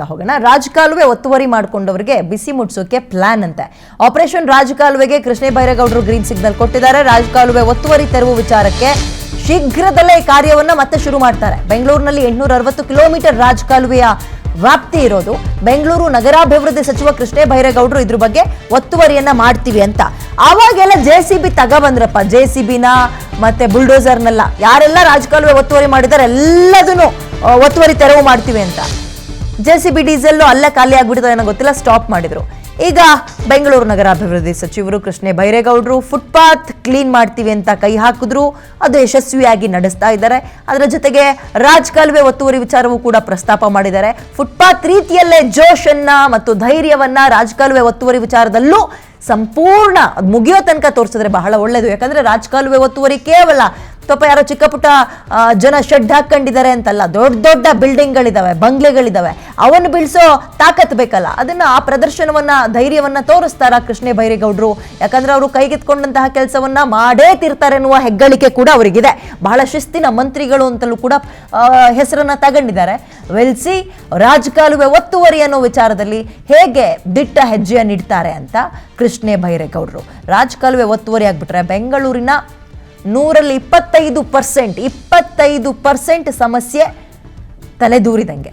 ಹೋಗೋಣ. ರಾಜಕಾಲುವೆ ಒತ್ತುವರಿ ಮಾಡಿಕೊಂಡವರಿಗೆ ಬಿಸಿ ಮುಟ್ಸೋಕೆ ಪ್ಲಾನ್ ಅಂತೆ. ಆಪರೇಷನ್ ರಾಜಕಾಲುವೆಗೆ ಕೃಷ್ಣ ಬೈರೇಗೌಡರು ಗ್ರೀನ್ ಸಿಗ್ನಲ್ ಕೊಟ್ಟಿದ್ದಾರೆ. ರಾಜಕಾಲುವೆ ಒತ್ತುವರಿ ತೆರವು ವಿಚಾರಕ್ಕೆ ಶೀಘ್ರದಲ್ಲೇ ಈ ಕಾರ್ಯವನ್ನ ಮತ್ತೆ ಶುರು ಮಾಡ್ತಾರೆ. ಬೆಂಗಳೂರಿನಲ್ಲಿ 860 ಕಿಲೋಮೀಟರ್ ರಾಜಕಾಲುವೆಯ ವ್ಯಾಪ್ತಿ ಇರೋದು. ಬೆಂಗಳೂರು ನಗರಾಭಿವೃದ್ಧಿ ಸಚಿವ ಕೃಷ್ಣ ಬೈರೇಗೌಡರು ಇದ್ರ ಬಗ್ಗೆ ಒತ್ತುವರಿಯನ್ನ ಮಾಡ್ತೀವಿ ಅಂತ ಆವಾಗೆಲ್ಲ JCB ತಗೊಬಂದ್ರಪ್ಪ. JCBನ ಮತ್ತೆ ಬುಲ್ಡೋಸರ್ನೆಲ್ಲ ಯಾರೆಲ್ಲ ರಾಜಕಾಲುವೆ ಒತ್ತುವರಿ ಮಾಡಿದ್ದಾರೆ ಎಲ್ಲದನ್ನು ಒತ್ತುವರಿ ತೆರವು ಮಾಡ್ತೀವಿ ಅಂತ. JCB ಡೀಸೆಲ್ ಅಲ್ಲೇ ಖಾಲಿ ಆಗ್ಬಿಡ್ತದೆ ಏನೋ ಗೊತ್ತಿಲ್ಲ, ಸ್ಟಾಪ್ ಮಾಡಿದ್ರು. ಈಗ ಬೆಂಗಳೂರು ನಗರಾಭಿವೃದ್ಧಿ ಸಚಿವರು ಕೃಷ್ಣ ಬೈರೇಗೌಡರು ಫುಟ್ಪಾತ್ ಕ್ಲೀನ್ ಮಾಡ್ತೀವಿ ಅಂತ ಕೈ ಹಾಕಿದ್ರು. ಅದು ಯಶಸ್ವಿಯಾಗಿ ನಡೆಸ್ತಾ ಇದ್ದಾರೆ. ಅದರ ಜೊತೆಗೆ ರಾಜಕಾಲುವೆ ಒತ್ತುವರಿ ವಿಚಾರವೂ ಕೂಡ ಪ್ರಸ್ತಾಪ ಮಾಡಿದ್ದಾರೆ. ಫುಟ್ಪಾತ್ ರೀತಿಯಲ್ಲೇ ಜೋಶನ್ನ ಮತ್ತು ಧೈರ್ಯವನ್ನ ರಾಜಕಾಲುವೆ ಒತ್ತುವರಿ ವಿಚಾರದಲ್ಲೂ ಸಂಪೂರ್ಣ ಮುಗಿಯೋ ತನಕ ತೋರಿಸಿದ್ರೆ ಬಹಳ ಒಳ್ಳೇದು. ಯಾಕಂದ್ರೆ ರಾಜಕಾಲುವೆ ಒತ್ತುವರಿ ಕೇವಲ ಯಾರೋ ಚಿಕ್ಕ ಪುಟ್ಟ ಜನ ಶೆಡ್ ಹಾಕೊಂಡಿದ್ದಾರೆ ಅಂತಲ್ಲ, ದೊಡ್ಡ ದೊಡ್ಡ ಬಿಲ್ಡಿಂಗ್ಗಳಿದಾವೆ, ಬಂಗ್ಲೆಗಳಿದಾವೆ, ಅವನ್ನು ಬೀಳ್ಸೋ ತಾಕತ್ ಬೇಕಲ್ಲ. ಅದನ್ನ ಆ ಪ್ರದರ್ಶನವನ್ನ ಧೈರ್ಯವನ್ನ ತೋರಿಸ್ತಾರ ಕೃಷ್ಣ ಬೈರೇಗೌಡರು. ಯಾಕಂದ್ರೆ ಅವರು ಕೈಗೆತ್ಕೊಂಡಂತಹ ಕೆಲಸವನ್ನ ಮಾಡೇ ತೀರ್ತಾರೆ ಎನ್ನುವ ಹೆಗ್ಗಳಿಕೆ ಕೂಡ ಅವರಿಗಿದೆ. ಬಹಳ ಶಿಸ್ತಿನ ಮಂತ್ರಿಗಳು ಅಂತಲೂ ಕೂಡ ಹೆಸರನ್ನ ತಗೊಂಡಿದ್ದಾರೆ. ವೆಲ್ಸಿ ರಾಜಕಾಲುವೆ ಒತ್ತುವರಿ ಅನ್ನೋ ವಿಚಾರದಲ್ಲಿ ಹೇಗೆ ದಿಟ್ಟ ಹೆಜ್ಜೆಯನ್ನು ಇಡ್ತಾರೆ ಅಂತ ಕೃಷ್ಣ ಬೈರೇಗೌಡರು. ರಾಜಕಾಲುವೆ ಒತ್ತುವರಿ ಆಗ್ಬಿಟ್ರೆ ಬೆಂಗಳೂರಿನ 100ರಲ್ಲಿ 25% ಸಮಸ್ಯೆ ತಲೆದೂರಿದಂಗೆ.